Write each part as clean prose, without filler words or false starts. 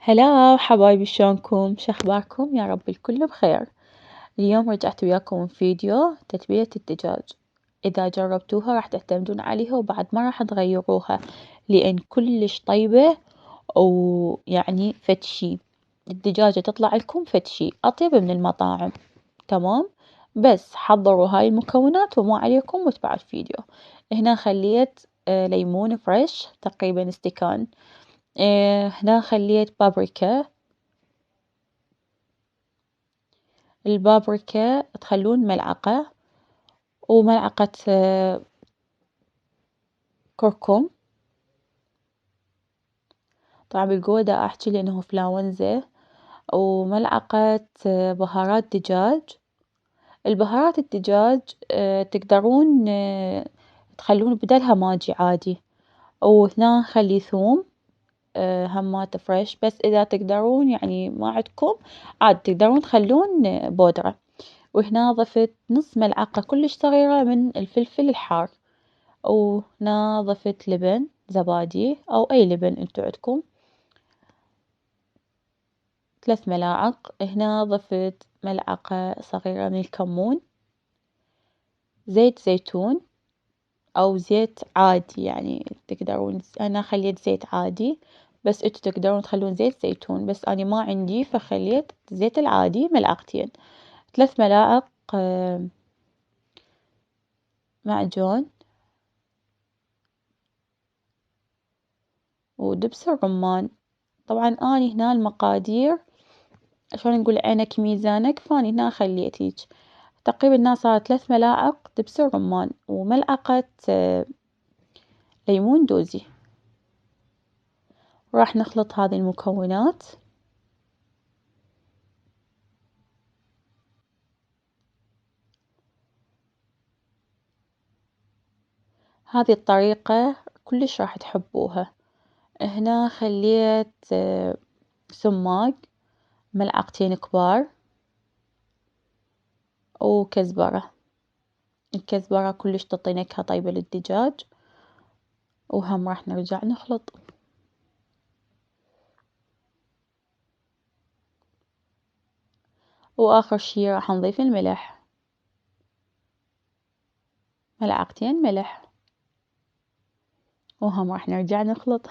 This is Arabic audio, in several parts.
هلا حبايبي، شلونكم؟ شخباركم؟ يا رب الكل بخير. اليوم رجعت وياكم فيديو تتبيلة الدجاج. إذا جربتوها راح تعتمدون عليها وبعد ما راح تغيروها، لأن كلش طيبة. ويعني فتشي الدجاجة تطلع لكم فتشي أطيب من المطاعم. تمام، بس حضروا هاي المكونات وما عليكم واتبعوا الفيديو. هنا خليت ليمون فريش تقريبا استكان. هنا خليت بابريكا. البابريكا تخلون ملعقة، وملعقة كركم. طبعا بالقوة دا أحكي لأنه فلاونزا. وملعقة بهارات دجاج. البهارات الدجاج تقدرون تخلون بدلها ماجي عادي. وهنا خلي ثوم همات فريش، بس إذا تقدرون يعني ما عندكم عاد تقدرون تخلون بودرة. وهنا ضفت نص ملعقة كلش صغيرة من الفلفل الحار. وهنا ضفت لبن زبادي أو أي لبن انتو عندكم، 3 ملاعق. هنا ضفت ملعقة صغيرة من الكمون. زيت زيتون أو زيت عادي، يعني تقدرون، أنا خليت زيت عادي بس انتو تقدرون تخلون زيت زيتون، بس أنا ما عندي فخليت زيت العادي ملعقتين. 3 ملاعق معجون. ودبس الرمان. طبعا أني هنا المقادير شلون نقول عينك ميزانك، فاني هنا خليت هيج تقريبا. هنا صارت 3 ملاعق دبس الرمان وملعقة ليمون دوزي. راح نخلط هذه المكونات. هذه الطريقة كلش راح تحبوها. هنا خليت سماق ملعقتين كبار وكزبرة. الكزبرة كلش تعطي نكهة طيبة للدجاج. وهم راح نرجع نخلط. وآخر شي راح نضيف الملح، ملعقتين ملح. وهم راح نرجع نخلط.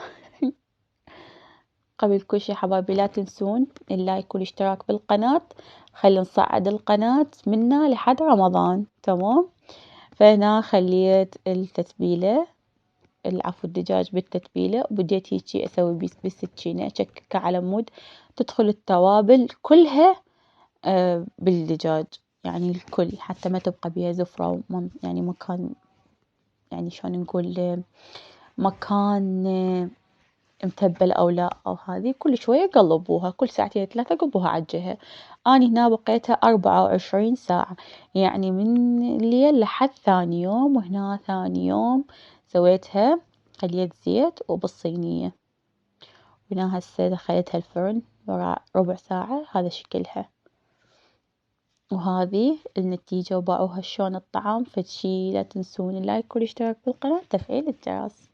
قبل كل شي حبايبي لا تنسون اللايك والاشتراك بالقناة. خلي نصعد القناة منا لحد رمضان. تمام. فهنا خليت التتبيلة، العفو الدجاج بالتتبيلة، وبديت هيجي أسوي بالسكينة أشككها على مود تدخل التوابل كلها بالدجاج، يعني الكل حتى ما تبقى بيها زفرة يعني مكان، يعني شلون نقول، مكان متبل أو لا، أو هذه كل شوية قلبوها كل ساعتين 3 قلبوها على الجهة. أنا هنا بقيتها 24 ساعة، يعني من الليل لحد ثاني يوم. وهنا ثاني يوم سويتها، خليت زيت وبالصينية. وهنا هسه دخلتها الفرن ورا ربع ساعة. هذا شكلها، وهذه النتيجة. وباعوها شلون الطعام. فشي لا تنسون اللايك والاشتراك بالقناة، تفعيل الجرس.